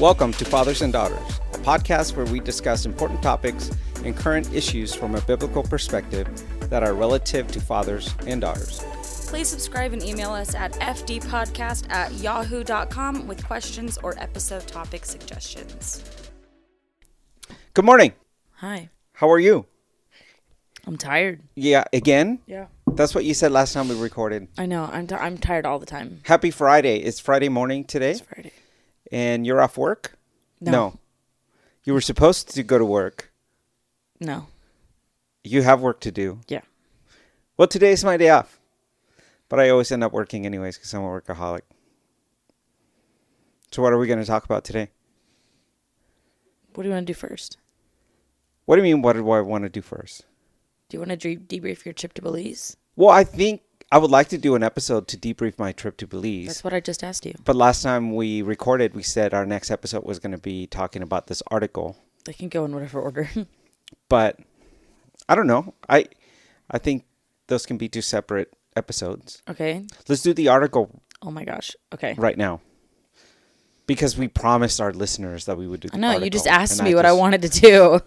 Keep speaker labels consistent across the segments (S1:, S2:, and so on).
S1: Welcome to Fathers and Daughters, a podcast where we discuss important topics and current issues from a biblical perspective that are relative to fathers and daughters.
S2: Please subscribe and email us at fdpodcast@yahoo.com with questions or episode topic suggestions.
S1: Good morning.
S2: Hi.
S1: How are you?
S2: I'm tired.
S1: Yeah, again?
S2: Yeah.
S1: That's what you said last time we recorded.
S2: I know. I'm tired all the time.
S1: Happy Friday. It's Friday morning today.
S2: It's Friday.
S1: And you're off work?
S2: No.
S1: You were supposed to go to work.
S2: No.
S1: You have work to do.
S2: Yeah.
S1: Well, today is my day off. But I always end up working anyways because I'm a workaholic. So what are we going to talk about today?
S2: What do you want to do first?
S1: What do you mean, what do I want to do first?
S2: Do you want to debrief your trip to Belize?
S1: Well, I think I would like to do an episode to debrief my trip to Belize.
S2: That's what I just asked you.
S1: But last time we recorded, we said our next episode was going to be talking about this article.
S2: They can go in whatever order.
S1: But I don't know. I think those can be two separate episodes.
S2: Okay.
S1: Let's do the article.
S2: Oh my gosh. Okay.
S1: Right now. Because we promised our listeners that we would do the article.
S2: I know. You just asked me what I wanted to do.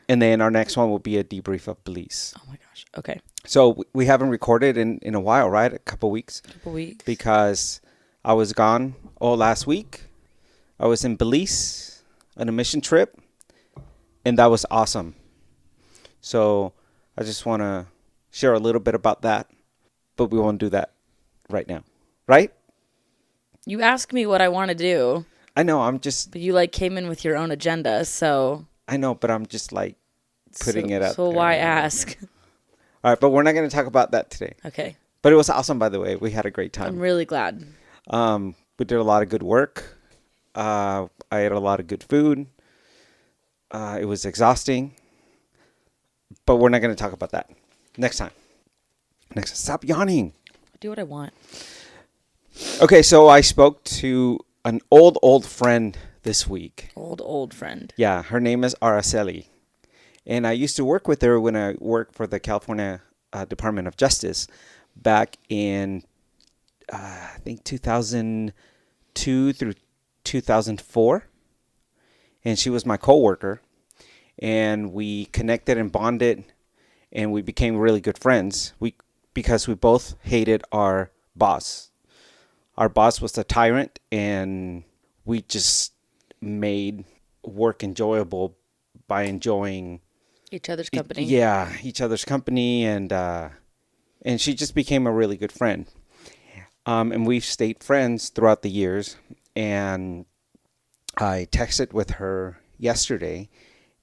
S1: And then our next one will be a debrief of Belize.
S2: Oh my gosh. Okay.
S1: So we haven't recorded in a while, right? A couple weeks. Because I was gone all last week. I was in Belize on a mission trip. And that was awesome. So I just want to share a little bit about that. But we won't do that right now. Right?
S2: You asked me what I want to do.
S1: I know. I'm just...
S2: But you came in with your own agenda, so...
S1: I know, but I'm just putting it out
S2: there. So why ask?
S1: All right, but we're not going to talk about that today.
S2: Okay.
S1: But it was awesome, by the way. We had a great time.
S2: I'm really glad.
S1: We did a lot of good work. I ate a lot of good food. It was exhausting. But we're not going to talk about that. Next time. Stop yawning.
S2: I do what I want.
S1: Okay, so I spoke to an old friend this week.
S2: Old friend.
S1: Yeah, her name is Araceli. And I used to work with her when I worked for the California Department of Justice back in, I think, 2002 through 2004. And she was my coworker. And we connected and bonded. And we became really good friends because we both hated our boss. Our boss was a tyrant. And we just made work enjoyable by enjoying
S2: each other's company.
S1: Each other's company, and she just became a really good friend. And we've stayed friends throughout the years. And I texted with her yesterday,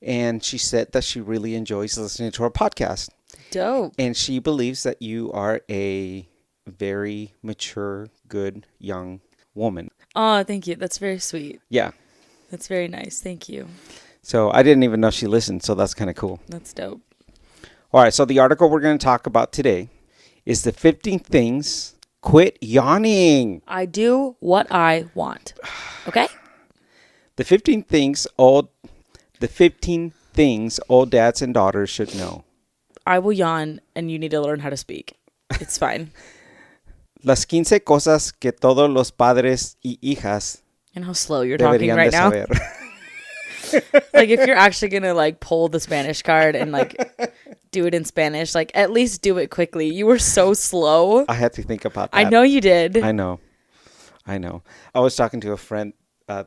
S1: and she said that she really enjoys listening to our podcast.
S2: Dope.
S1: And she believes that you are a very mature, good, young woman.
S2: Oh, thank you. That's very sweet.
S1: Yeah.
S2: That's very nice. Thank you.
S1: So I didn't even know she listened, so that's kind of cool.
S2: That's dope.
S1: All right, so the article we're going to talk about today is the 15 things. Quit yawning.
S2: I do what I want. Okay?
S1: The 15 things all dads and daughters should know.
S2: I will yawn, and you need to learn how to speak. It's fine.
S1: Las 15 cosas que todos los padres y hijas
S2: and how slow you're talking right now. If you're actually going to pull the Spanish card and do it in Spanish, at least do it quickly. You were so slow.
S1: I had to think about that.
S2: I know you did.
S1: I know. I was talking to a friend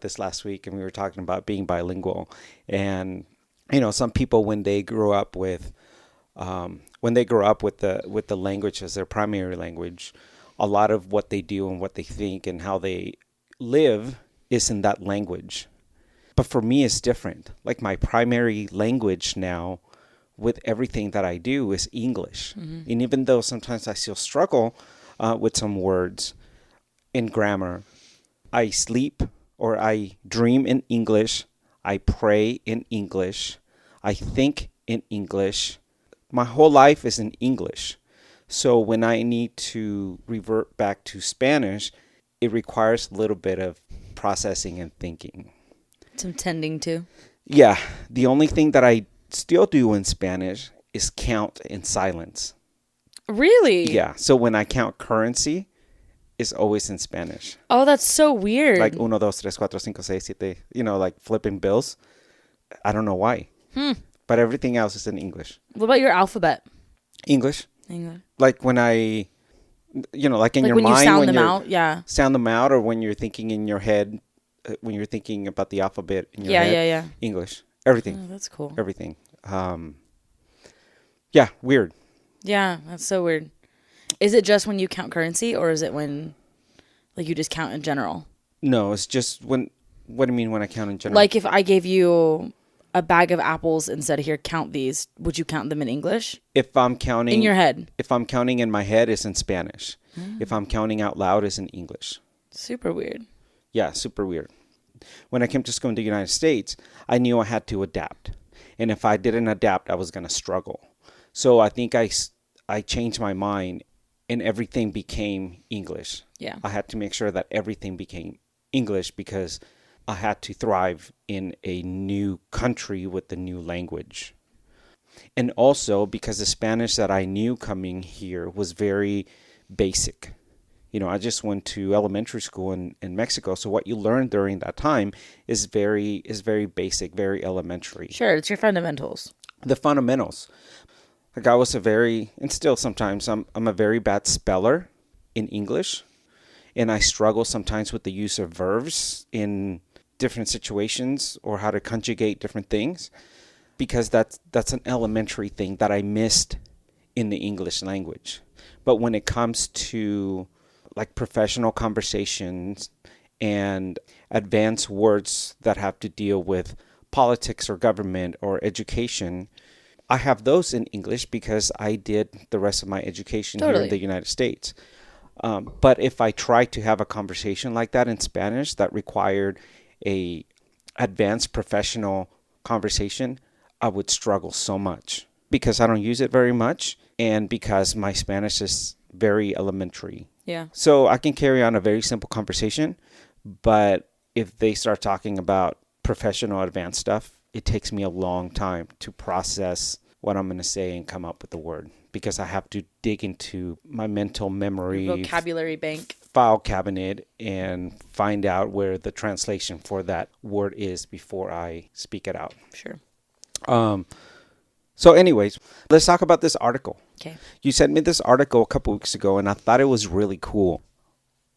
S1: this last week, and we were talking about being bilingual. And, some people, when they grow up with the language as their primary language, a lot of what they do and what they think and how they live is in that language. But for me, it's different. My primary language now with everything that I do is English. Mm-hmm. And even though sometimes I still struggle with some words in grammar, I sleep or I dream in English. I pray in English. I think in English. My whole life is in English. So when I need to revert back to Spanish, it requires a little bit of processing and thinking.
S2: Some tending to.
S1: Yeah. The only thing that I still do in Spanish is count in silence.
S2: Really?
S1: Yeah. So when I count currency, is always in Spanish.
S2: Oh, that's so weird.
S1: Like 1, 2, 3, 4, 5, 6, 7, like flipping bills. I don't know why. But everything else is in English.
S2: What about your alphabet?
S1: English. Like when I, like in
S2: like
S1: your
S2: when
S1: mind.
S2: You sound
S1: when
S2: them
S1: you
S2: out, yeah.
S1: Sound them out, or when you're thinking in your head, when you're thinking about the alphabet in your head.
S2: Yeah.
S1: English. Everything.
S2: Oh, that's cool.
S1: Everything. Yeah, weird.
S2: Yeah, that's so weird. Is it just when you count currency, or is it when, like, you just count in general?
S1: No, it's just when. What do you mean when I count in general?
S2: Like, if I gave you a bag of apples and said, "Here, count these," would you count them in English?
S1: If I'm counting
S2: in your head.
S1: If I'm counting in my head, it's in Spanish. If I'm counting out loud, it's in English.
S2: Super weird.
S1: Yeah, super weird. When I came to school in the United States, I knew I had to adapt, and if I didn't adapt, I was gonna struggle. So I think I changed my mind, and everything became English.
S2: Yeah.
S1: I had to make sure that everything became English because I had to thrive in a new country with a new language. And also because the Spanish that I knew coming here was very basic. I just went to elementary school in Mexico. So what you learn during that time is very basic, very elementary.
S2: Sure, it's your fundamentals.
S1: The fundamentals. Like I was and still sometimes, I'm a very bad speller in English. And I struggle sometimes with the use of verbs in different situations or how to conjugate different things. Because that's an elementary thing that I missed in the English language. But when it comes to like professional conversations and advanced words that have to deal with politics or government or education, I have those in English because I did the rest of my education here in the United States. But if I tried to have a conversation like that in Spanish that required a advanced professional conversation, I would struggle so much because I don't use it very much and because my Spanish is very elementary.
S2: Yeah.
S1: So I can carry on a very simple conversation, but if they start talking about professional advanced stuff, it takes me a long time to process what I'm going to say and come up with the word because I have to dig into my mental memory,
S2: your vocabulary bank,
S1: file cabinet, and find out where the translation for that word is before I speak it out.
S2: Sure.
S1: So anyways, let's talk about this article.
S2: Okay.
S1: You sent me this article a couple weeks ago, and I thought it was really cool.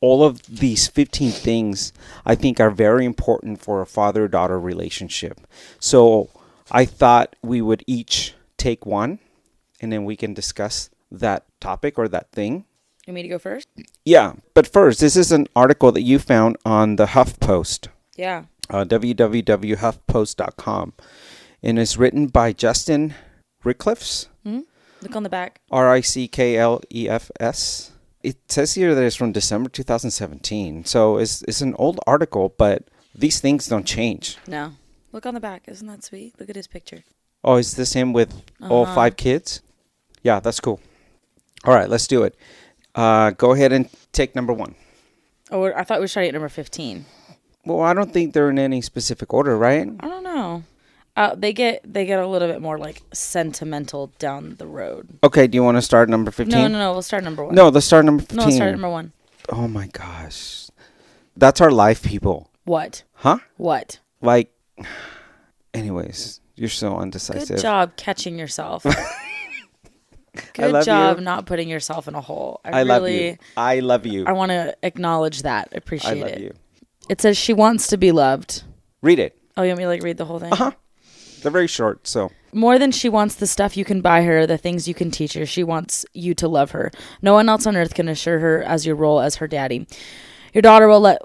S1: All of these 15 things I think are very important for a father-daughter relationship. So I thought we would each take one, and then we can discuss that topic or that thing.
S2: You want me to go first?
S1: Yeah, but first, this is an article that you found on the HuffPost.
S2: Yeah.
S1: www.huffpost.com. And it's written by Justin Rickliffs.
S2: Look on the back.
S1: Ricklefs. It says here that it's from December 2017. So it's an old article, but these things don't change.
S2: No. Look on the back. Isn't that sweet? Look at his picture.
S1: Oh, is this him with all 5 kids? Yeah, that's cool. All right, let's do it. Go ahead and take number 1.
S2: Oh, I thought we were starting at number 15.
S1: Well, I don't think they're in any specific order, right?
S2: I don't know. They get a little bit more like sentimental down the road.
S1: Okay, do you want to start number 15?
S2: No. We'll start number 1.
S1: No, let's start number 15.
S2: No, let's start number 1.
S1: Oh my gosh. That's our life, people.
S2: What?
S1: Huh?
S2: What?
S1: Like, anyways, you're so undecisive.
S2: Good job catching yourself. Good job not putting yourself in a hole. I
S1: love you. I love you.
S2: I want to acknowledge that. Appreciate it.
S1: I love you.
S2: It says she wants to be loved.
S1: Read it.
S2: Oh, you want me to read the whole thing?
S1: Uh-huh. They're very short, so.
S2: More than she wants the stuff you can buy her, the things you can teach her, she wants you to love her. No one else on earth can assure her as your role as her daddy. Your daughter will let...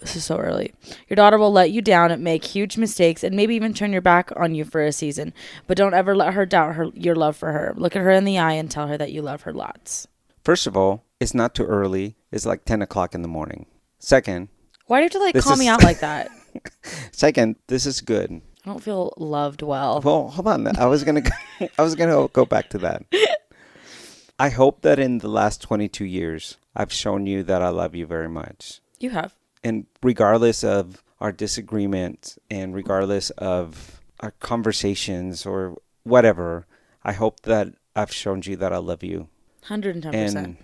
S2: This is so early. Your daughter will let you down and make huge mistakes and maybe even turn your back on you for a season. But don't ever let her doubt your love for her. Look at her in the eye and tell her that you love her lots.
S1: First of all, it's not too early. It's like 10 o'clock in the morning. Second...
S2: Why do you have to call me out like that?
S1: Second, this is good.
S2: I don't feel loved well.
S1: Well, hold on. I was gonna go back to that. I hope that in the last 22 years, I've shown you that I love you very much.
S2: You have.
S1: And regardless of our disagreements and regardless of our conversations or whatever, I hope that I've shown you that I love you.
S2: 110%.
S1: And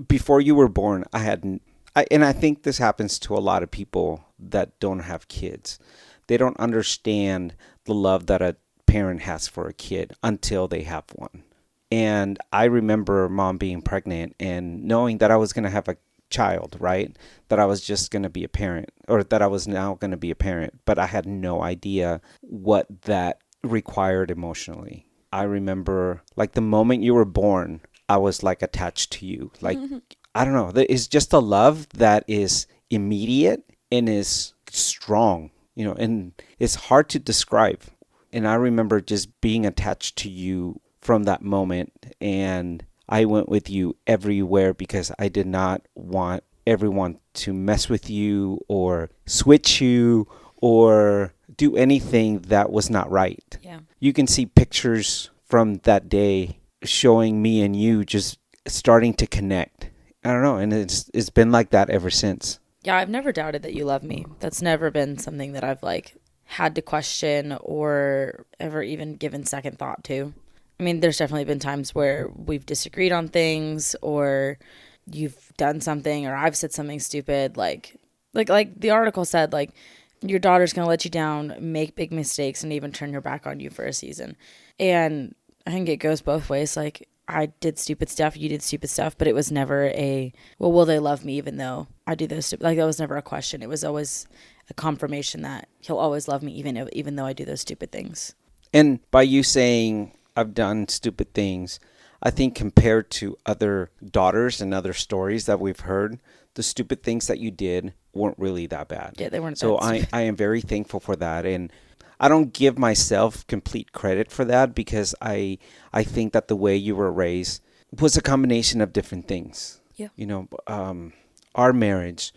S1: before you were born, and I think this happens to a lot of people that don't have kids. They don't understand the love that a parent has for a kid until they have one. And I remember mom being pregnant and knowing that I was going to have a child, right? That I was just going to be a parent, or that I was now going to be a parent, but I had no idea what that required emotionally. I remember like the moment you were born, I was like attached to you. Like, I don't know. It's just a love that is immediate and is strong, and it's hard to describe. And I remember just being attached to you from that moment. And I went with you everywhere because I did not want everyone to mess with you or switch you or do anything that was not right.
S2: Yeah.
S1: You can see pictures from that day showing me and you just starting to connect. I don't know. And it's been like that ever since.
S2: Yeah, I've never doubted that you love me. That's never been something that I've like had to question or ever even given second thought to. I mean, there's definitely been times where we've disagreed on things, or you've done something, or I've said something stupid. Like the article said, like, your daughter's going to let you down, make big mistakes, and even turn her back on you for a season. And I think it goes both ways. Like, I did stupid stuff, you did stupid stuff, but it was never will they love me even though I do those stupid, like, that was never a question. It was always a confirmation that he'll always love me even though I do those stupid things.
S1: And by you saying I've done stupid things, I think compared to other daughters and other stories that we've heard, the stupid things that you did weren't really that bad.
S2: Yeah, they weren't.
S1: So I am very thankful for that. And I don't give myself complete credit for that because I think that the way you were raised was a combination of different things.
S2: Yeah.
S1: Our marriage,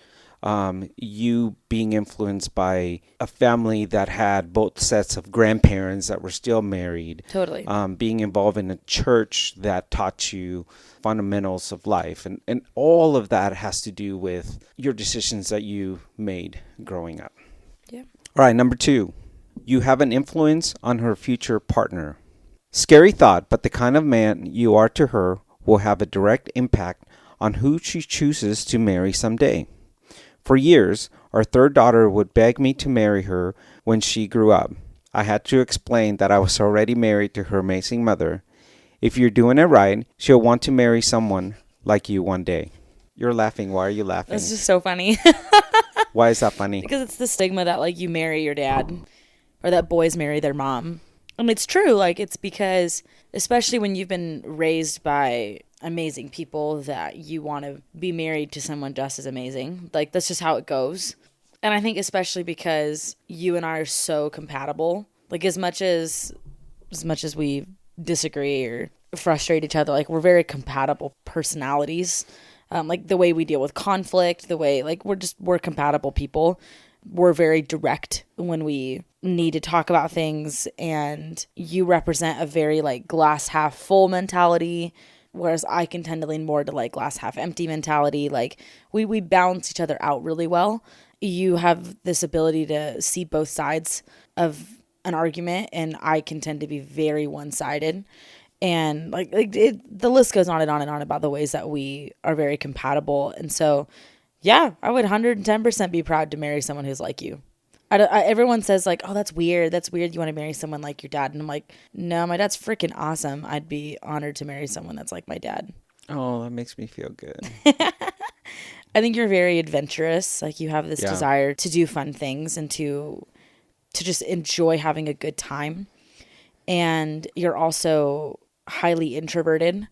S1: you being influenced by a family that had both sets of grandparents that were still married.
S2: Totally.
S1: Being involved in a church that taught you fundamentals of life. And all of that has to do with your decisions that you made growing up.
S2: Yeah.
S1: All right, number 2. You have an influence on her future partner. Scary thought, but the kind of man you are to her will have a direct impact on who she chooses to marry someday. For years, our third daughter would beg me to marry her when she grew up. I had to explain that I was already married to her amazing mother. If you're doing it right, she'll want to marry someone like you one day. You're laughing. Why are you laughing?
S2: That's just so funny.
S1: Why is that funny?
S2: Because it's the stigma that, like, you marry your dad or that boys marry their mom. And it's true. Like, it's because, especially when you've been raised by amazing people, that you want to be married to someone just as amazing. Like, that's just how it goes. And I think especially because you and I are so compatible. Like, as much as we disagree or frustrate each other, like, we're very compatible personalities. Like, the way we deal with conflict, the way, like, we're compatible people. We're very direct when we need to talk about things, and you represent a very, like, glass half full mentality, whereas I can tend to lean more to, like, glass half empty mentality. Like, we balance each other out really well. You have this ability to see both sides of an argument, and I can tend to be very one-sided. And the list goes on and on and on about the ways that we are very compatible. And so, yeah, I would 110% be proud to marry someone who's like you. Everyone says, like, oh, that's weird. That's weird. You want to marry someone like your dad. And I'm like, no, my dad's freaking awesome. I'd be honored to marry someone that's like my dad.
S1: Oh, that makes me feel good.
S2: I think you're very adventurous. Like, you have this desire to do fun things and to just enjoy having a good time. And you're also highly introverted.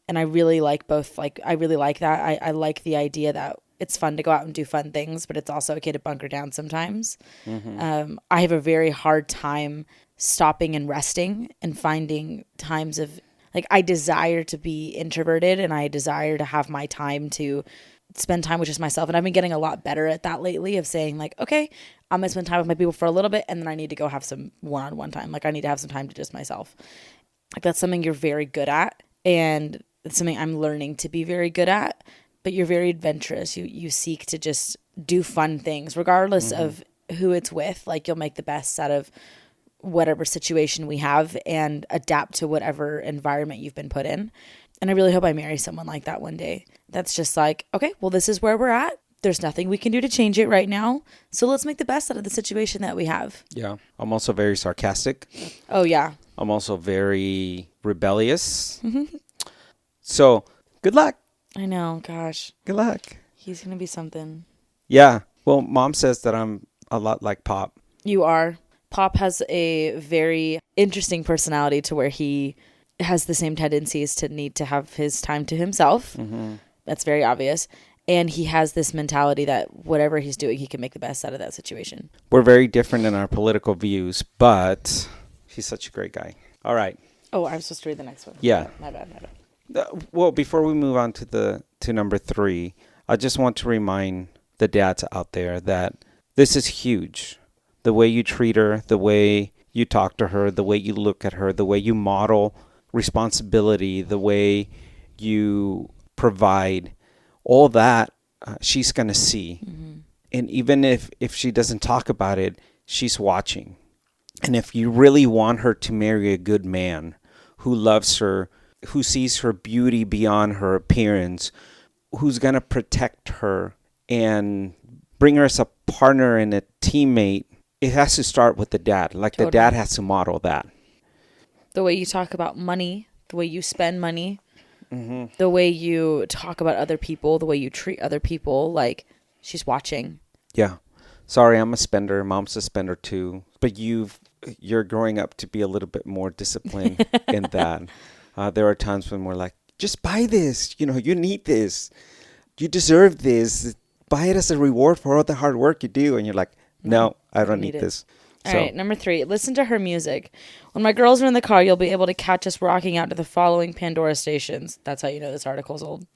S2: And I really like both. Like, I really like that. I like the idea that it's fun to go out and do fun things, but it's also okay to bunker down sometimes. Mm-hmm. I have a very hard time stopping and resting and finding times of, like, I desire to be introverted and I desire to have my time to spend time with just myself. And I've been getting a lot better at that lately, of saying, like, okay, I'm going to spend time with my people for a little bit, and then I need to go have some one-on-one time. Like, I need to have some time to just myself. Like, that's something you're very good at, and it's something I'm learning to be very good at. But you're very adventurous. You seek to just do fun things, regardless of who it's with. Like, you'll make the best out of whatever situation we have and adapt to whatever environment you've been put in. And I really hope I marry someone like that one day. That's just like, okay, well, this is where we're at. There's nothing we can do to change it right now. So let's make the best out of the situation that we have.
S1: Yeah. I'm also very sarcastic.
S2: Oh, yeah.
S1: I'm also very rebellious. So good luck.
S2: I know. Gosh.
S1: Good luck.
S2: He's going to be something.
S1: Yeah. Well, Mom says that I'm a lot like Pop.
S2: You are. Pop has a very interesting personality to where he has the same tendencies to need to have his time to himself. That's very obvious. And he has this mentality that whatever he's doing, he can make the best out of that situation.
S1: We're very different in our political views, but he's such a great guy. All right.
S2: Oh, I'm supposed to read the next one.
S1: Yeah.
S2: My bad.
S1: Well, before we move on to number 3, I just want to remind the dads out there that this is huge. The way you treat her, the way you talk to her, the way you look at her, the way you model responsibility, the way you provide, all that she's going to see. And even if she doesn't talk about it, she's watching. And if you really want her to marry a good man who loves her, who sees her beauty beyond her appearance, who's going to protect her and bring her as a partner and a teammate, it has to start with the dad. Like
S2: Totally.
S1: The dad has to model that.
S2: The way you talk about money, the way you spend money, the way you talk about other people, the way you treat other people, like she's watching.
S1: Yeah. Sorry, I'm a spender. Mom's a spender too. But you're growing up to be a little bit more disciplined in that. There are times when we're like, just buy this. You need this. You deserve this. Buy it as a reward for all the hard work you do. And you're like, no, I don't need this.
S2: All right, number 3, listen to her music. When my girls are in the car, you'll be able to catch us rocking out to the following Pandora stations. That's how you know this article's old.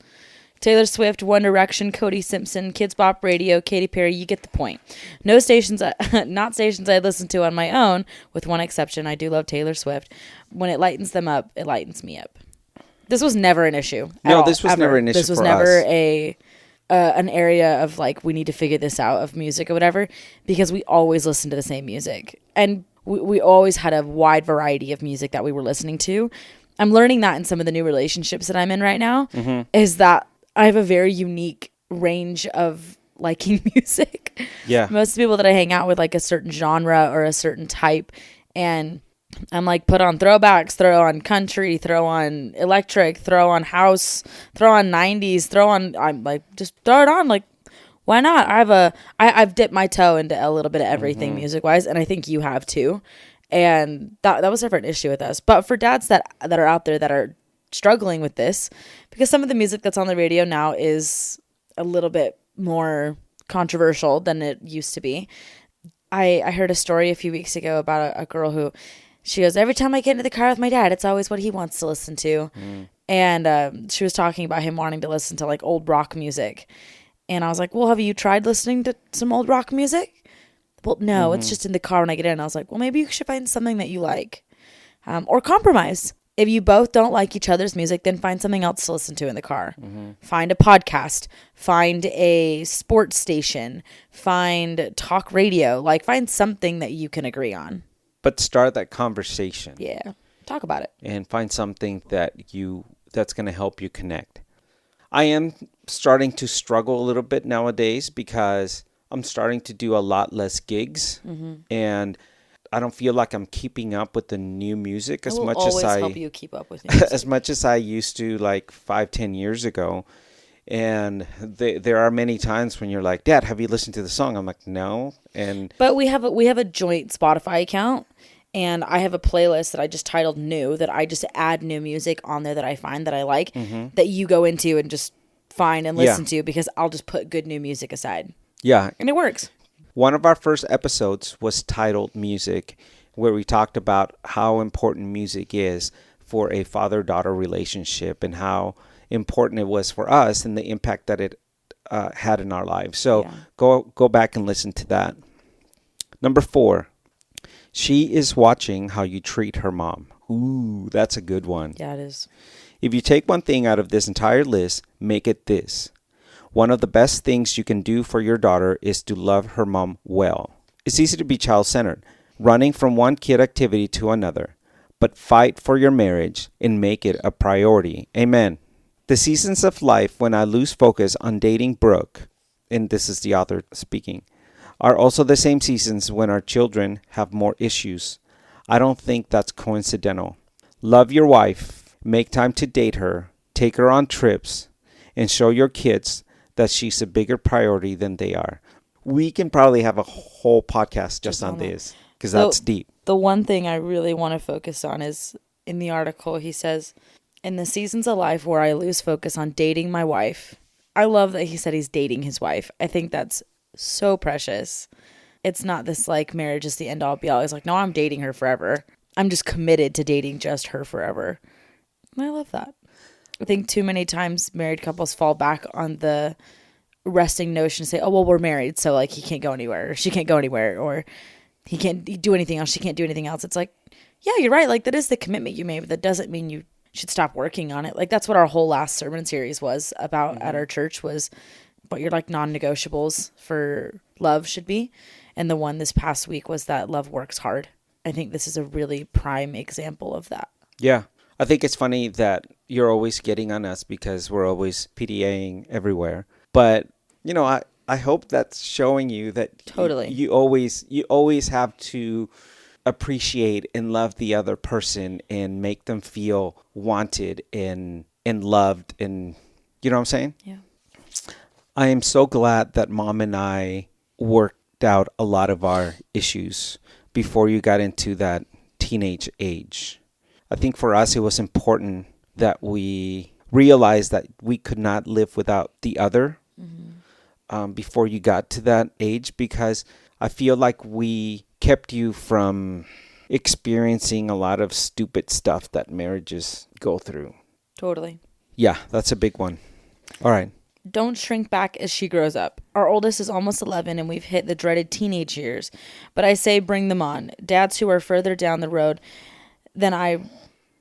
S2: Taylor Swift, One Direction, Cody Simpson, Kids Bop Radio, Katy Perry, you get the point. No stations, not stations I listen to on my own, with one exception. I do love Taylor Swift. When it lightens them up, it lightens me up. This was never an issue.
S1: No, this was never an issue for us.
S2: This was never an area of like, we need to figure this out of music or whatever, because we always listen to the same music. And we always had a wide variety of music that we were listening to. I'm learning that in some of the new relationships that I'm in right now, is that I have a very unique range of liking music.
S1: Yeah.
S2: Most people that I hang out with like a certain genre or a certain type, and I'm like, put on throwbacks, throw on country, throw on electric, throw on house, throw on 90s, I'm like, just throw it on. Like, why not? I've dipped my toe into a little bit of everything music wise. And I think you have too. And that was never an issue with us. But for dads that are out there that are struggling with this, because some of the music that's on the radio now is a little bit more controversial than it used to be. I heard a story a few weeks ago about a girl who, she goes, every time I get into the car with my dad, it's always what he wants to listen to. And she was talking about him wanting to listen to like old rock music. And I was like, well, have you tried listening to some old rock music? Well, no, it's just in the car when I get in. I was like, well, maybe you should find something that you like, or compromise. If you both don't like each other's music, then find something else to listen to in the car. Find a podcast, find a sports station, find talk radio, like find something that you can agree on.
S1: But start that conversation.
S2: Yeah. Talk about it.
S1: And find something that's going to help you connect. I am starting to struggle a little bit nowadays because I'm starting to do a lot less gigs. And I don't feel like I'm keeping up with the new music as much as I
S2: help you keep up with new music.
S1: as much as I used to like 5-10 years ago. And there are many times when you're like, Dad, have you listened to the song? I'm like, no. But
S2: we have a joint Spotify account, and I have a playlist that I just titled New, that I just add new music on there that I find that I like, that you go into and just find and listen to, because I'll just put good new music aside.
S1: Yeah.
S2: And it works.
S1: One of our first episodes was titled Music, where we talked about how important music is for a father-daughter relationship and how important it was for us and the impact that it had in our lives. So go back and listen to that. Number 4, she is watching how you treat her mom. Ooh, that's a good one.
S2: Yeah, it is.
S1: If you take one thing out of this entire list, make it this. One of the best things you can do for your daughter is to love her mom well. It's easy to be child-centered, running from one kid activity to another. but fight for your marriage and make it a priority. Amen. The seasons of life when I lose focus on dating Brooke, and this is the author speaking, are also the same seasons when our children have more issues. I don't think that's coincidental. Love your wife, make time to date her, take her on trips, and show your kids that she's a bigger priority than they are. We can probably have a whole podcast just on this because that's deep.
S2: The one thing I really want to focus on is in the article, he says, in the seasons of life where I lose focus on dating my wife. I love that he said he's dating his wife. I think that's so precious. It's not this like marriage is the end all be all. It's like, no, I'm dating her forever. I'm just committed to dating just her forever. And I love that. I think too many times married couples fall back on the resting notion to say, oh, well, we're married, so like he can't go anywhere, or she can't go anywhere, or he can't do anything else, she can't do anything else. It's like, yeah, you're right. Like that is the commitment you made, but that doesn't mean you should stop working on it. Like that's what our whole last sermon series was about at our church, was what your like non-negotiables for love should be. And the one this past week was that love works hard. I think this is a really prime example of that.
S1: Yeah. I think it's funny that you're always getting on us because we're always PDAing everywhere. But, you know, I hope that's showing you that
S2: Totally.
S1: you always have to appreciate and love the other person and make them feel wanted and loved, and you know what I'm saying?
S2: Yeah.
S1: I am so glad that Mom and I worked out a lot of our issues before you got into that teenage age. I think for us it was important that we realized that we could not live without the other before you got to that age, because I feel like we kept you from experiencing a lot of stupid stuff that marriages go through.
S2: Totally.
S1: Yeah, that's a big one. All right.
S2: Don't shrink back as she grows up. Our oldest is almost 11 and we've hit the dreaded teenage years. But I say bring them on. Dads who are further down the road than I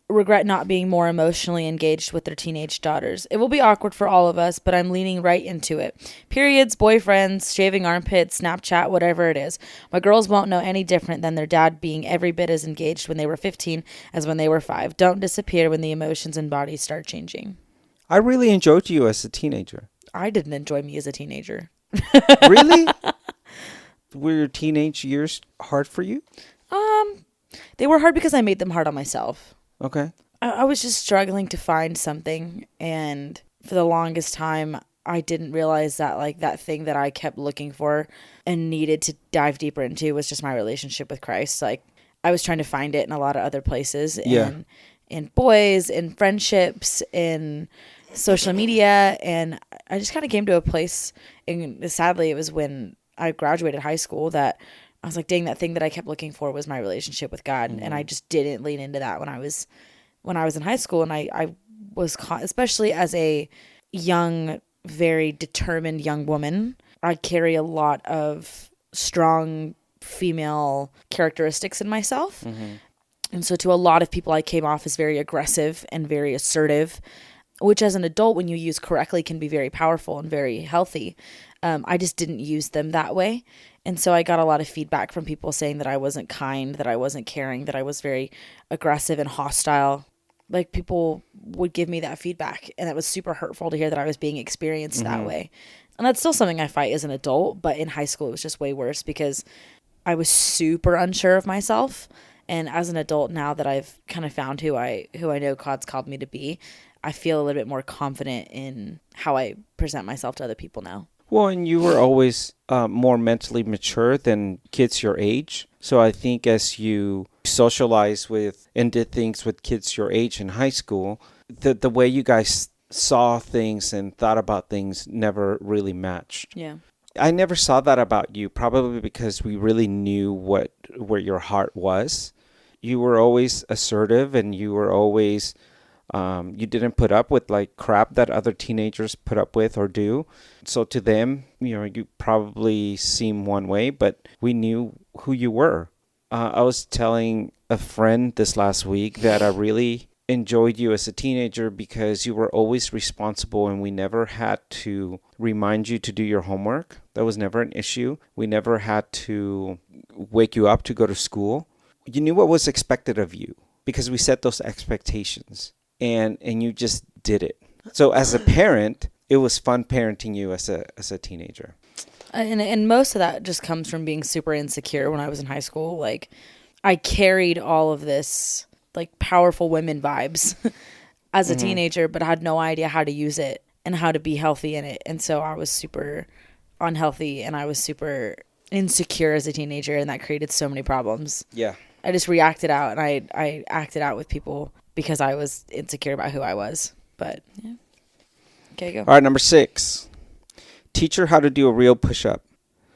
S2: regret not being more emotionally engaged with their teenage daughters. It will be awkward for all of us, but I'm leaning right into it. Periods, boyfriends, shaving armpits, Snapchat, whatever it is. My girls won't know any different than their dad being every bit as engaged when they were 15 as when they were 5. Don't disappear when the emotions and bodies start changing.
S1: I really enjoyed you as a teenager.
S2: I didn't enjoy me as a teenager.
S1: Really? Were your teenage years hard for you?
S2: They were hard because I made them hard on myself.
S1: Okay.
S2: I was just struggling to find something, and for the longest time, I didn't realize that like that thing that I kept looking for and needed to dive deeper into was just my relationship with Christ. Like I was trying to find it in a lot of other places, and in boys, in friendships, in social media, and I just kind of came to a place, and sadly it was when I graduated high school that I was like, dang, that thing that I kept looking for was my relationship with God. And I just didn't lean into that when I was in high school. And I was especially as a young, very determined young woman, I carry a lot of strong female characteristics in myself. And so to a lot of people, I came off as very aggressive and very assertive, which as an adult, when you use correctly, can be very powerful and very healthy. I just didn't use them that way. And so I got a lot of feedback from people saying that I wasn't kind, that I wasn't caring, that I was very aggressive and hostile. Like people would give me that feedback, and it was super hurtful to hear that I was being experienced that way. And that's still something I fight as an adult, but in high school it was just way worse because I was super unsure of myself. And as an adult, now that I've kind of found who I know God's called me to be, I feel a little bit more confident in how I present myself to other people now.
S1: Well, and you were always more mentally mature than kids your age. So I think as you socialize with and did things with kids your age in high school, the way you guys saw things and thought about things never really matched.
S2: Yeah.
S1: I never saw that about you, probably because we really knew where your heart was. You were always assertive, and you were always you didn't put up with like crap that other teenagers put up with or do. So to them, you probably seem one way, but we knew who you were. I was telling a friend this last week that I really enjoyed you as a teenager because you were always responsible, and we never had to remind you to do your homework. That was never an issue. We never had to wake you up to go to school. You knew what was expected of you. because we set those expectations, and you just did it. So as a parent, it was fun parenting you as a teenager.
S2: And most of that just comes from being super insecure when I was in high school. Like, I carried all of this, like, powerful women vibes as a teenager, but I had no idea how to use it and how to be healthy in it. And so I was super unhealthy and I was super insecure as a teenager, and that created so many problems.
S1: Yeah.
S2: I just reacted out, and I acted out with people because I was insecure about who I was. But, yeah. Okay, go.
S1: All right, number 6. Teach her how to do a real push-up.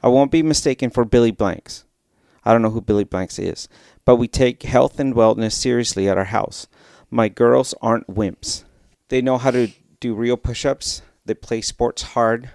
S1: I won't be mistaken for Billy Blanks. I don't know who Billy Blanks is, but we take health and wellness seriously at our house. My girls aren't wimps. They know how to do real push-ups. They play sports hard.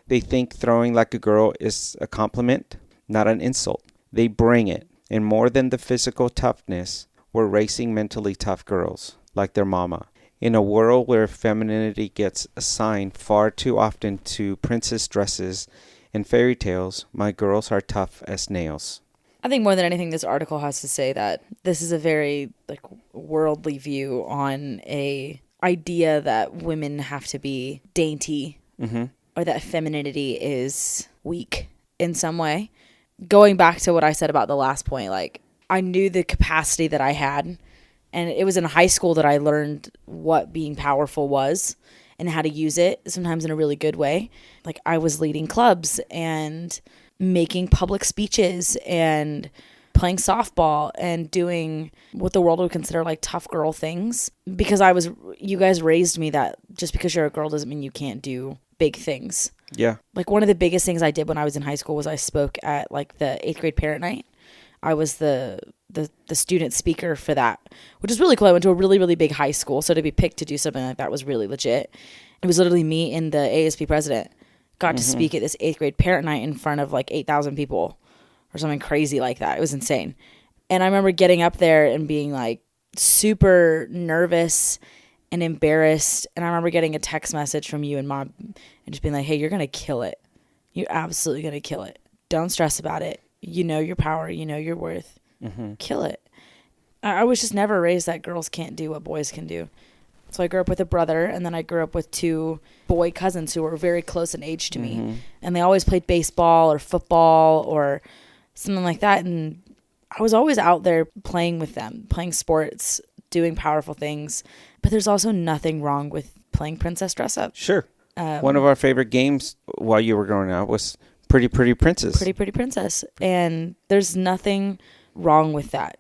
S1: They think throwing like a girl is a compliment, not an insult. They bring it. And more than the physical toughness, we're raising mentally tough girls, like their mama. In a world where femininity gets assigned far too often to princess dresses and fairy tales, my girls are tough as nails.
S2: I think more than anything, this article has to say that this is a very, like, worldly view on a idea that women have to be dainty, or that femininity is weak in some way. Going back to what I said about the last point, like, I knew the capacity that I had, and it was in high school that I learned what being powerful was and how to use it, sometimes in a really good way. Like, I was leading clubs and making public speeches and playing softball and doing what the world would consider like tough girl things, because you guys raised me that just because you're a girl doesn't mean you can't do big things.
S1: Yeah.
S2: Like, one of the biggest things I did when I was in high school was I spoke at, like, the 8th grade parent night. I was the student speaker for that, which is really cool. I went to a really, really big high school, so to be picked to do something like that was really legit. It was literally me and the ASB president got to speak at this 8th grade parent night in front of like 8,000 people or something crazy like that. It was insane. And I remember getting up there and being like super nervous and embarrassed. And I remember getting a text message from you and Mom and just being like, hey, you're going to kill it. You're absolutely going to kill it. Don't stress about it. You know your power. You know your worth. Kill it. I was just never raised that girls can't do what boys can do. So I grew up with a brother, and then I grew up with 2 boy cousins who were very close in age to me. And they always played baseball or football or something like that. And I was always out there playing with them, playing sports, doing powerful things. But there's also nothing wrong with playing princess dress up.
S1: Sure. One of our favorite games while you were growing up was Pretty Pretty Princess.
S2: Pretty Pretty Princess. And there's nothing wrong with that.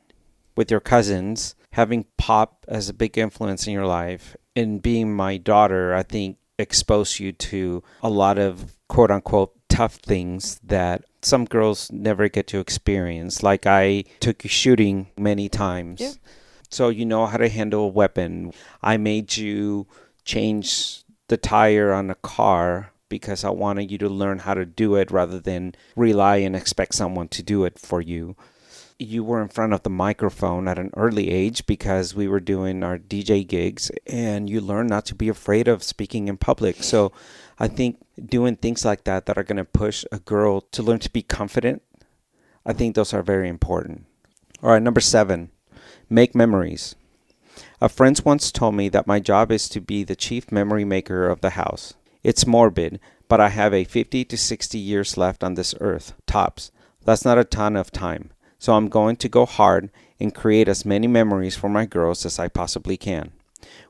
S1: With your cousins, having pop as a big influence in your life, and being my daughter, I think exposed you to a lot of quote unquote tough things that some girls never get to experience. Like, I took you shooting many times.
S2: Yeah.
S1: So you know how to handle a weapon. I made you change the tire on a car because I wanted you to learn how to do it rather than rely and expect someone to do it for you. You were in front of the microphone at an early age because we were doing our DJ gigs, and you learn not to be afraid of speaking in public. So I think doing things like that are going to push a girl to learn to be confident, I think those are very important. All right, number 7, make memories. A friend once told me that my job is to be the chief memory maker of the house. It's morbid, but I have a 50 to 60 years left on this earth, tops. That's not a ton of time. So I'm going to go hard and create as many memories for my girls as I possibly can.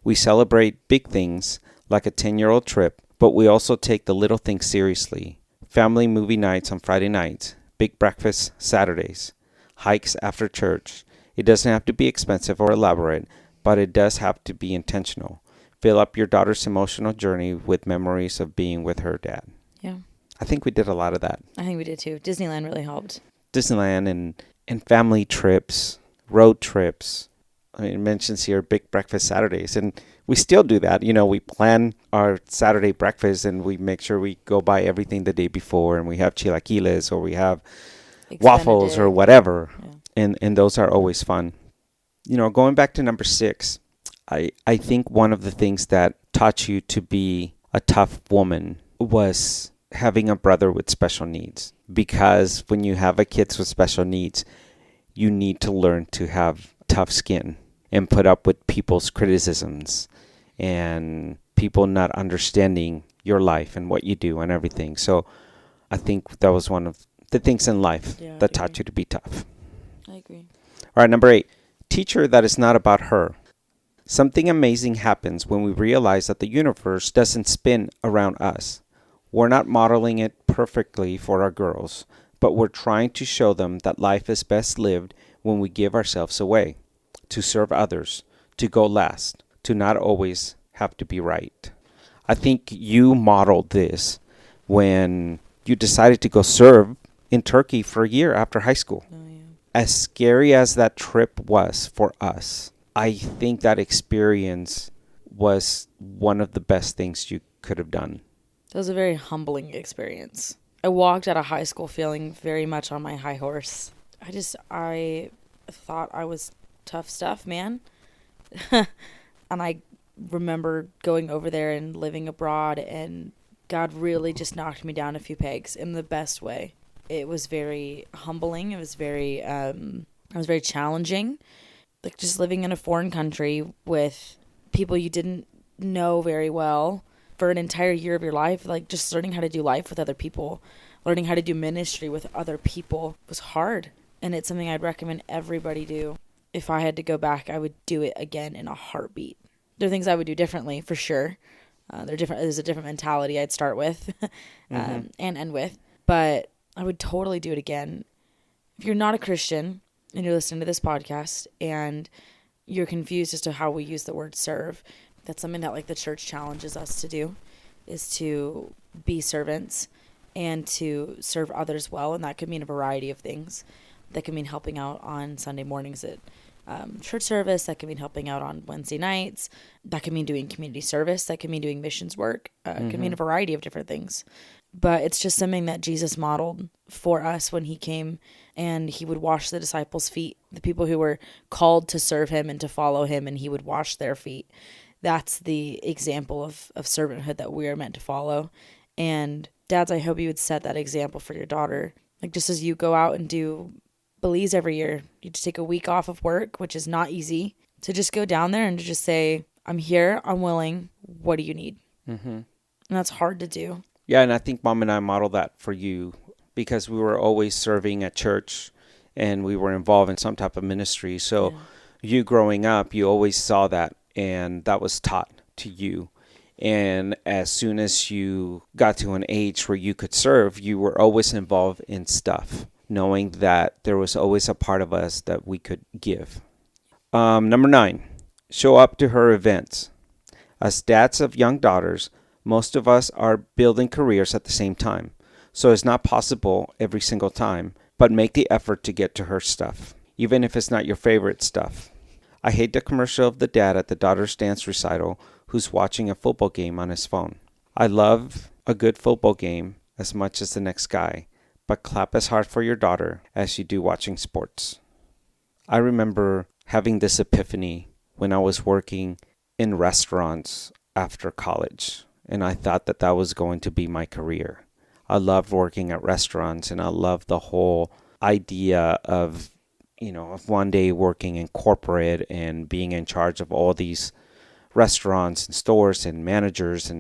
S1: We celebrate big things like a 10-year-old trip, but we also take the little things seriously. Family movie nights on Friday nights, big breakfasts Saturdays, hikes after church. It doesn't have to be expensive or elaborate, but it does have to be intentional. Fill up your daughter's emotional journey with memories of being with her dad.
S2: Yeah.
S1: I think we did a lot of that.
S2: I think we did too. Disneyland really helped.
S1: Disneyland and family trips, road trips. I mean, it mentions here big breakfast Saturdays, and we still do that. You know, we plan our Saturday breakfast and we make sure we go buy everything the day before, and we have chilaquiles or we have waffles or whatever. Yeah. And those are always fun. You know, going back to number 6, I think one of the things that taught you to be a tough woman was having a brother with special needs. Because when you have a kid with special needs, you need to learn to have tough skin. and put up with people's criticisms and people not understanding your life and what you do and everything. So I think that was one of the things in life that taught you to be tough.
S2: I agree.
S1: All right, number 8, teach her that it's not about her. Something amazing happens when we realize that the universe doesn't spin around us. We're not modeling it perfectly for our girls, but we're trying to show them that life is best lived when we give ourselves away, to serve others, to go last, to not always have to be right. I think you modeled this when you decided to go serve in Turkey for a year after high school.
S2: Oh, yeah.
S1: As scary as that trip was for us, I think that experience was one of the best things you could have done.
S2: It was a very humbling experience. I walked out of high school feeling very much on my high horse. I thought I was tough stuff, man. And I remember going over there and living abroad, and God really just knocked me down a few pegs in the best way. It was very humbling. It was very challenging. Like just living in a foreign country with people you didn't know very well for an entire year of your life, like just learning how to do life with other people, learning how to do ministry with other people was hard. And it's something I'd recommend everybody do. If I had to go back, I would do it again in a heartbeat. There are things I would do differently, for sure. There's a different mentality I'd start with and end with. But I would totally do it again. If you're not a Christian and you're listening to this podcast and you're confused as to how we use the word serve, that's something that like the church challenges us to do, is to be servants and to serve others well. And that could mean a variety of things. That could mean helping out on Sunday mornings at church service. That could mean helping out on Wednesday nights. That could mean doing community service. That could mean doing missions work. It could mean a variety of different things. But it's just something that Jesus modeled for us when he came, and he would wash the disciples' feet, the people who were called to serve him and to follow him, and he would wash their feet. That's the example of servanthood that we are meant to follow. And dads, I hope you would set that example for your daughter. Like just as you go out and do Belize every year, you just take a week off of work, which is not easy, to just go down there and to just say, I'm here, I'm willing, what do you need? And that's hard to do.
S1: Yeah, and I think Mom and I modeled that for you because we were always serving at church and we were involved in some type of ministry. So you growing up, you always saw that, and that was taught to you. And as soon as you got to an age where you could serve, you were always involved in stuff, knowing that there was always a part of us that we could give. Number 9, show up to her events. As dads of young daughters, most of us are building careers at the same time, so it's not possible every single time, but make the effort to get to her stuff, even if it's not your favorite stuff. I hate the commercial of the dad at the daughter's dance recital who's watching a football game on his phone. I love a good football game as much as the next guy, but clap as hard for your daughter as you do watching sports. I remember having this epiphany when I was working in restaurants after college. And I thought that was going to be my career. I loved working at restaurants, and I loved the whole idea of one day working in corporate and being in charge of all these restaurants and stores and managers.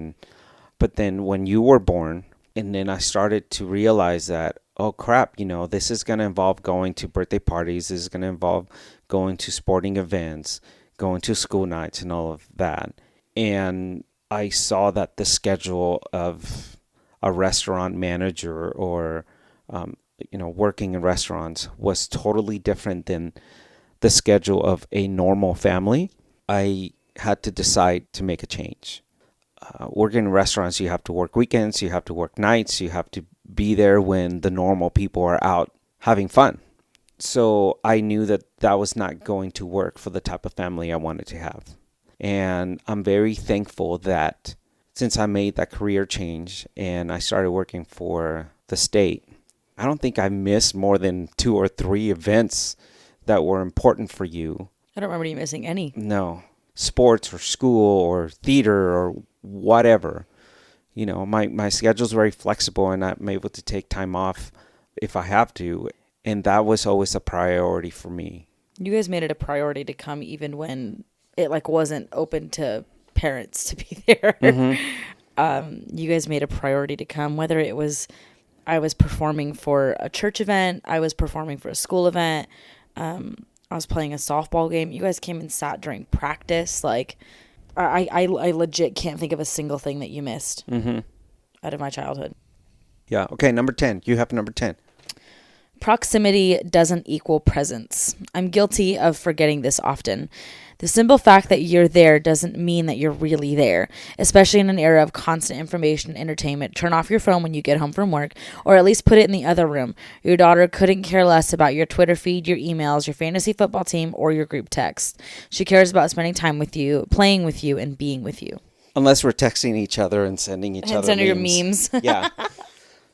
S1: But then when you were born, and then I started to realize that, oh crap, this is going to involve going to birthday parties. This is going to involve going to sporting events, going to school nights and all of that. And I saw that the schedule of a restaurant manager or, working in restaurants was totally different than the schedule of a normal family. I had to decide to make a change. Working in restaurants, you have to work weekends, you have to work nights, you have to be there when the normal people are out having fun. So I knew that was not going to work for the type of family I wanted to have. And I'm very thankful that since I made that career change and I started working for the state, I don't think I missed more than 2 or 3 events that were important for you.
S2: I don't remember you missing any.
S1: No. Sports or school or theater or whatever. My schedule's very flexible and I'm able to take time off if I have to. And that was always a priority for me.
S2: You guys made it a priority to come even when it like wasn't open to parents to be there. You guys made a priority to come, whether it was I was performing for a church event, I was performing for a school event, I was playing a softball game. You guys came and sat during practice. Like, I legit can't think of a single thing that you missed out of my childhood.
S1: Yeah. Okay, number 10. You have number 10.
S2: Proximity doesn't equal presence. I'm guilty of forgetting this often. The simple fact that you're there doesn't mean that you're really there, especially in an era of constant information and entertainment. Turn off your phone when you get home from work, or at least put it in the other room. Your daughter couldn't care less about your Twitter feed, your emails, your fantasy football team, or your group text. She cares about spending time with you, playing with you, and being with you.
S1: Unless we're texting each other and sending each other
S2: your
S1: memes.
S2: memes.
S1: Yeah.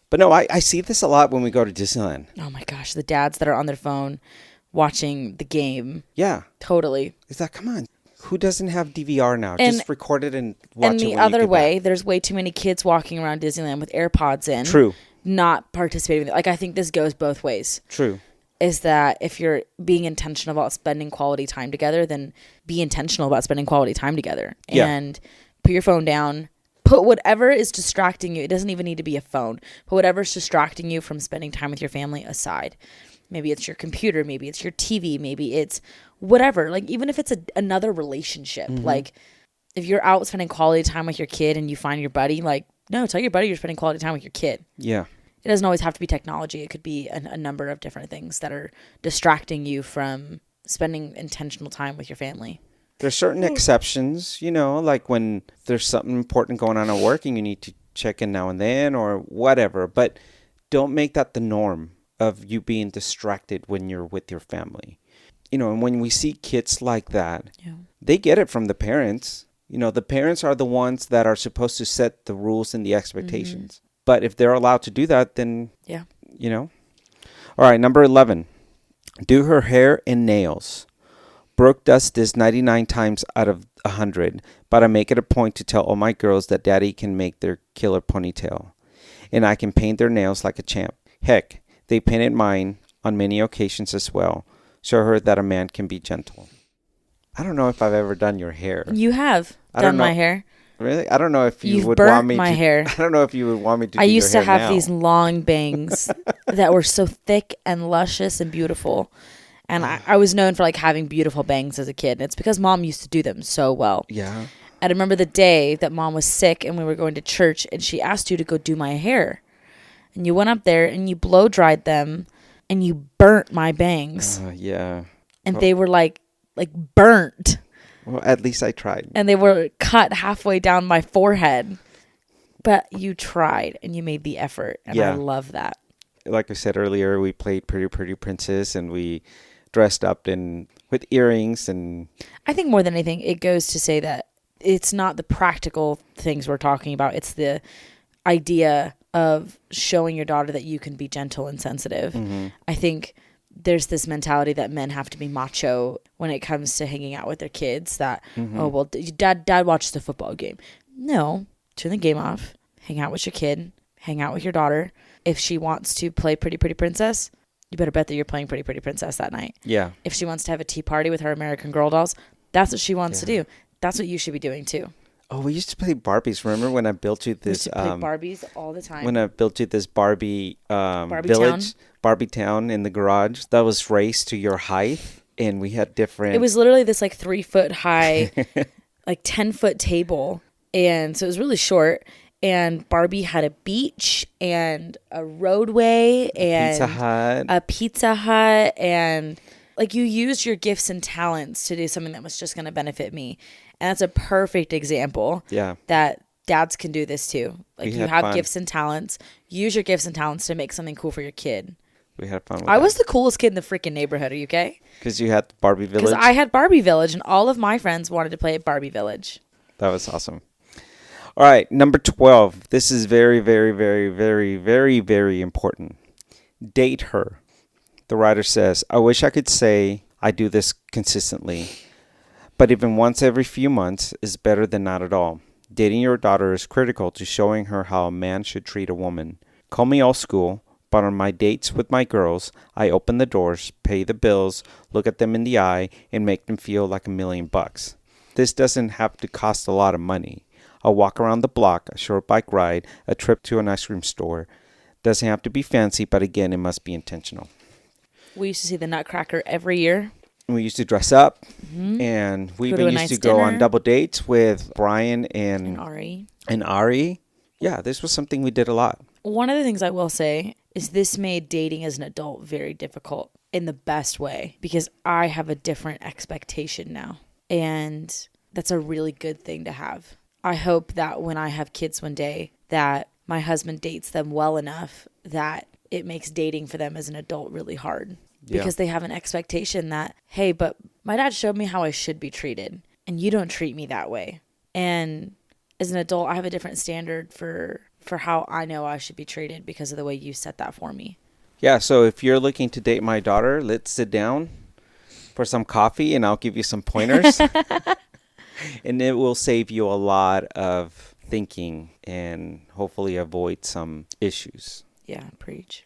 S1: But no, I see this a lot when we go to Disneyland.
S2: Oh my gosh, the dads that are on their phone watching the game.
S1: Yeah.
S2: Totally.
S1: It's like, come on. Who doesn't have DVR now?
S2: And,
S1: just record it and watch it.
S2: And the
S1: when
S2: other
S1: you get
S2: way,
S1: back.
S2: there's way too many kids walking around Disneyland with AirPods in.
S1: True.
S2: Not participating. Like, I think this goes both ways.
S1: True.
S2: Is that if you're being intentional about spending quality time together, then be intentional about spending quality time together.
S1: Yeah.
S2: And put your phone down. Put whatever is distracting you. It doesn't even need to be a phone. Put whatever's distracting you from spending time with your family aside. Maybe it's your computer. Maybe it's your TV. Maybe it's whatever. Like, even if it's another relationship. Like, if you're out spending quality time with your kid and you find your buddy, like, no, tell your buddy you're spending quality time with your kid.
S1: Yeah.
S2: It doesn't always have to be technology. It could be a number of different things that are distracting you from spending intentional time with your family.
S1: There's certain exceptions, like when there's something important going on at work and you need to check in now and then or whatever. But don't make that the norm of you being distracted when you're with your family. And when we see kids like that, they get it from the parents. The parents are the ones that are supposed to set the rules and the expectations. But if they're allowed to do that, then, All right, number 11. Do her hair and nails. Brooke does this 99 times out of 100, but I make it a point to tell all my girls that daddy can make their killer ponytail. And I can paint their nails like a champ. Heck, they painted mine on many occasions as well. Show her that a man can be gentle. I don't know if I've ever done your hair.
S2: You have done my hair.
S1: Really? I don't know if you
S2: You've
S1: would
S2: burnt
S1: want me
S2: my
S1: to.
S2: hair.
S1: I don't know if you would want me to.
S2: I
S1: do
S2: used
S1: your
S2: to
S1: hair
S2: have
S1: now.
S2: these long bangs that were so thick and luscious and beautiful. And I was known for like having beautiful bangs as a kid. And it's because mom used to do them so well.
S1: Yeah.
S2: I remember the day that mom was sick and we were going to church and she asked you to go do my hair. And you went up there and you blow dried them and you burnt my bangs.
S1: Yeah.
S2: And they were like burnt.
S1: Well, at least I tried.
S2: And they were cut halfway down my forehead. But you tried and you made the effort. And I love that.
S1: Like I said earlier, we played Pretty Pretty Princess and we dressed up with earrings. And
S2: I think more than anything, it goes to say that it's not the practical things we're talking about. It's the idea of showing your daughter that you can be gentle and sensitive. I think there's this mentality that men have to be macho when it comes to hanging out with their kids that, oh, well, dad watches the football game. No, turn the game off. Hang out with your kid. Hang out with your daughter. If she wants to play Pretty Pretty Princess, you better bet that you're playing Pretty Pretty Princess that night. Yeah. If she wants to have a tea party with her American Girl dolls, that's what she wants to do. That's what you should be doing too.
S1: Oh, we used to play Barbies. Remember when I built you this?
S2: We used to play Barbies all the time.
S1: When I built you this Barbie village, Barbie town in the garage, that was raised to your height, and we had different.
S2: It was literally this like 3 foot high, like 10-foot table, and so it was really short. And Barbie had a beach and a roadway and a Pizza Hut, and like you used your gifts and talents to do something that was just going to benefit me. And that's a perfect example that dads can do this too. Like you have gifts and talents. Use your gifts and talents to make something cool for your kid.
S1: We had fun with
S2: I was the coolest kid in the freaking neighborhood. Are you okay?
S1: Because you had Barbie Village?
S2: Because I had Barbie Village and all of my friends wanted to play at Barbie Village.
S1: That was awesome. All right, number 12. This is very, very, very, very, very, very important. Date her. The writer says, I wish I could say I do this consistently, but even once every few months is better than not at all. Dating your daughter is critical to showing her how a man should treat a woman. Call me old school, But on my dates with my girls, I open the doors, pay the bills, look at them in the eye, and make them feel like $1,000,000. This doesn't have to cost a lot of money. A walk around the block, a short bike ride, a trip to an ice cream store. Doesn't have to be fancy, but again, it must be intentional.
S2: We used to see the Nutcracker every year.
S1: We used to dress up, and we even used to go on double dates with Brian and
S2: Ari.
S1: Yeah, this was something we did a lot.
S2: One of the things I will say is this made dating as an adult very difficult in the best way, because I have a different expectation now. And that's a really good thing to have. I hope that when I have kids one day, that my husband dates them well enough that it makes dating for them as an adult really hard. Because they have an expectation that, hey, but my dad showed me how I should be treated, and you don't treat me that way. And as an adult, I have a different standard for how I know I should be treated because of the way you set that for me.
S1: Yeah, so if you're looking to date my daughter, let's sit down for some coffee, and I'll give you some pointers. And it will save you a lot of thinking and hopefully avoid some issues.
S2: Yeah, preach.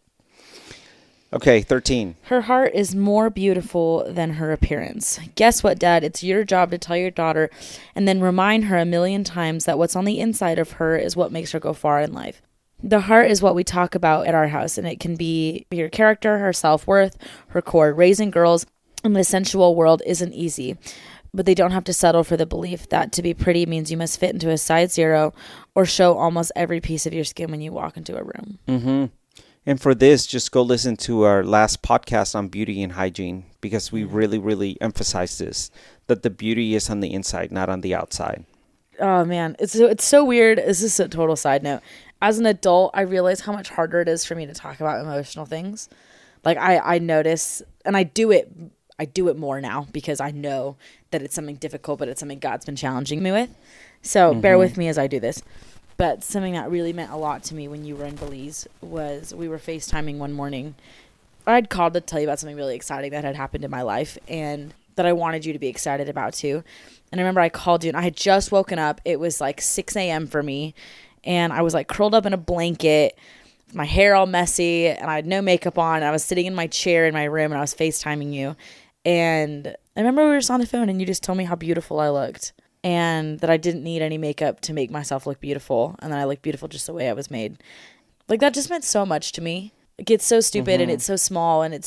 S1: Okay, 13.
S2: Her heart is more beautiful than her appearance. Guess what, Dad? It's your job to tell your daughter and then remind her 1,000,000 times that what's on the inside of her is what makes her go far in life. The heart is what we talk about at our house, and it can be your character, her self-worth, her core. Raising girls in the sensual world isn't easy, but they don't have to settle for the belief that to be pretty means you must fit into a size 0 or show almost every piece of your skin when you walk into a room.
S1: Mm-hmm. And for this, just go listen to our last podcast on beauty and hygiene, because we really, really emphasize this, that the beauty is on the inside, not on the outside.
S2: Oh, man. It's so weird. This is a total side note. As an adult, I realize how much harder it is for me to talk about emotional things. Like, I notice, and I do it more now because I know that it's something difficult, but it's something God's been challenging me with. So bear with me as I do this. But something that really meant a lot to me when you were in Belize was we were Facetiming one morning. I'd called to tell you about something really exciting that had happened in my life and that I wanted you to be excited about too. And I remember I called you and I had just woken up. It was like 6 a.m. for me. And I was like curled up in a blanket, my hair all messy, and I had no makeup on. And I was sitting in my chair in my room and I was Facetiming you. And I remember we were just on the phone and you just told me how beautiful I looked. And that I didn't need any makeup to make myself look beautiful. And that I look beautiful just the way I was made. Like, that just meant so much to me. Like, it's so stupid and it's so small and it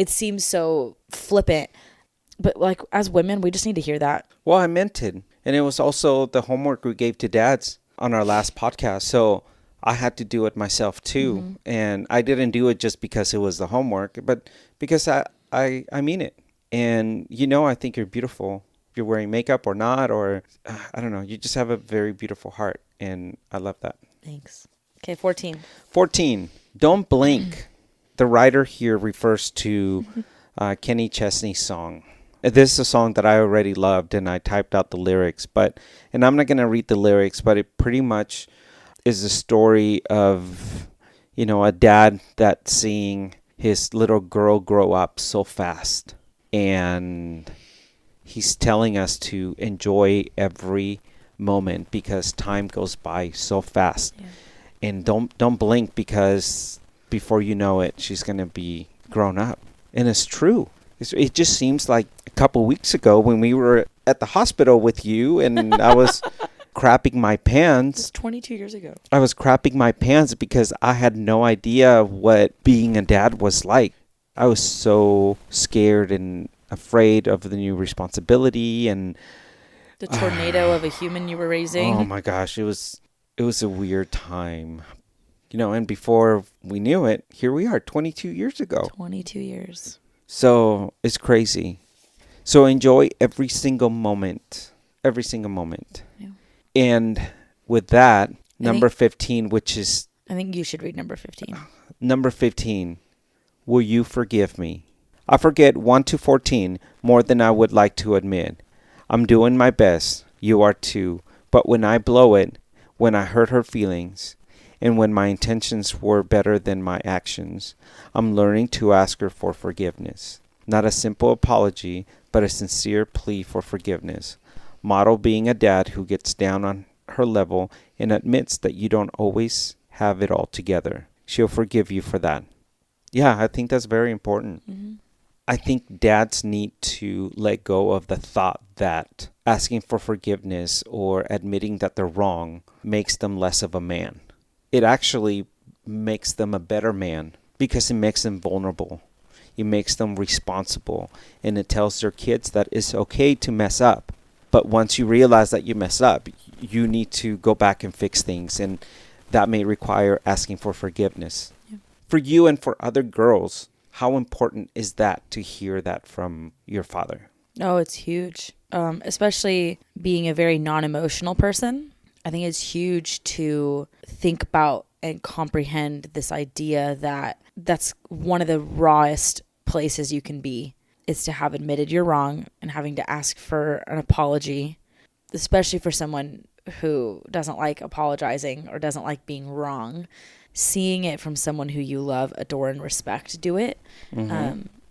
S2: seems so flippant. But, like, as women, we just need to hear that.
S1: Well, I meant it. And it was also the homework we gave to dads on our last podcast. So I had to do it myself, too. And I didn't do it just because it was the homework, but because I mean it. And, I think you're beautiful. You're wearing makeup or not, or I don't know. You just have a very beautiful heart, and I love that.
S2: Thanks. Okay, 14.
S1: 14. Don't blink. The writer here refers to Kenny Chesney's song. This is a song that I already loved, and I typed out the lyrics. And I'm not going to read the lyrics, but it pretty much is a story of, a dad that's seeing his little girl grow up so fast, and he's telling us to enjoy every moment because time goes by so fast. Yeah. And don't blink, because before you know it, she's going to be grown up. And it's true. It just seems like a couple weeks ago when we were at the hospital with you and I was crapping my pants.
S2: It was 22 years ago.
S1: I was crapping my pants because I had no idea what being a dad was like. I was so scared and afraid of the new responsibility and
S2: the tornado of a human you were raising.
S1: Oh my gosh, it was a weird time. And before we knew it, here we are 22 years ago.
S2: 22 years.
S1: So it's crazy. So enjoy every single moment. Every single moment. Yeah. And with that, number 15, which is...
S2: I think you should read number 15.
S1: Number 15. Will you forgive me? I forget 1 to 14 more than I would like to admit. I'm doing my best. You are too. But when I blow it, when I hurt her feelings, and when my intentions were better than my actions, I'm learning to ask her for forgiveness. Not a simple apology, but a sincere plea for forgiveness. Model being a dad who gets down on her level and admits that you don't always have it all together. she'll forgive you for that. Yeah, I think that's very important.
S2: Mm-hmm.
S1: I think dads need to let go of the thought that asking for forgiveness or admitting that they're wrong makes them less of a man. It actually makes them a better man because it makes them vulnerable. It makes them responsible. And it tells their kids that it's okay to mess up. But once you realize that you mess up, you need to go back and fix things. And that may require asking for forgiveness.
S2: Yeah.
S1: For you and for other girls, how important is that to hear that from your father?
S2: Oh, it's huge. Especially being a very non-emotional person. I think it's huge to think about and comprehend this idea that that's one of the rawest places you can be, is to have admitted you're wrong and having to ask for an apology, especially for someone who doesn't like apologizing or doesn't like being wrong. Seeing it from someone who you love, adore, and respect do it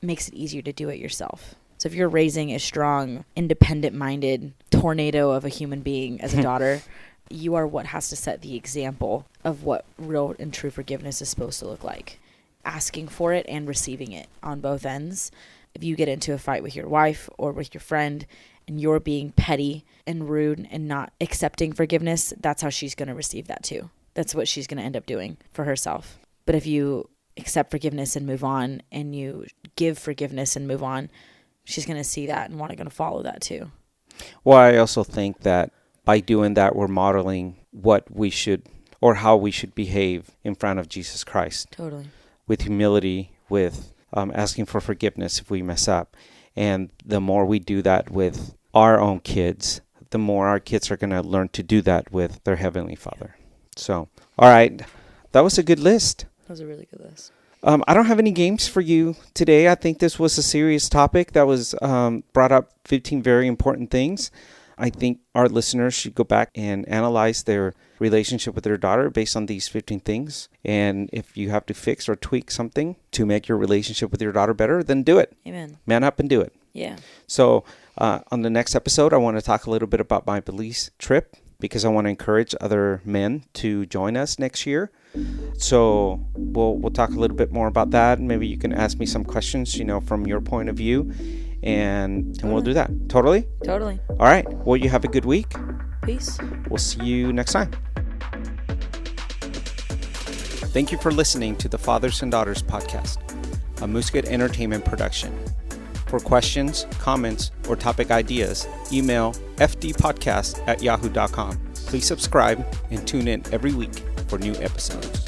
S2: makes it easier to do it yourself. So if you're raising a strong, independent-minded tornado of a human being as a daughter, you are what has to set the example of what real and true forgiveness is supposed to look like. Asking for it and receiving it on both ends. If you get into a fight with your wife or with your friend and you're being petty and rude and not accepting forgiveness, that's how she's going to receive that too. That's what she's going to end up doing for herself. But if you accept forgiveness and move on, and you give forgiveness and move on, she's going to see that and going to follow that too.
S1: Well, I also think that by doing that, we're modeling what we should, or how we should behave in front of Jesus Christ.
S2: Totally.
S1: With humility, with asking for forgiveness if we mess up. And the more we do that with our own kids, the more our kids are going to learn to do that with their Heavenly Father. So, all right. That was a good list.
S2: That was a really good list.
S1: I don't have any games for you today. I think this was a serious topic that was brought up 15 very important things. I think our listeners should go back and analyze their relationship with their daughter based on these 15 things. And if you have to fix or tweak something to make your relationship with your daughter better, then do it.
S2: Amen.
S1: Man up and do it.
S2: Yeah.
S1: So on the next episode, I want to talk a little bit about my Belize trip, because I want to encourage other men to join us next year. So we'll talk a little bit more about that. Maybe you can ask me some questions, from your point of view, and we'll do that. Totally?
S2: Totally.
S1: All right. Well, you have a good week.
S2: Peace.
S1: We'll see you next time. Thank you for listening to the Fathers and Daughters podcast, a Musket Entertainment production. For questions, comments, or topic ideas, email fdpodcast@yahoo.com. Please subscribe and tune in every week for new episodes.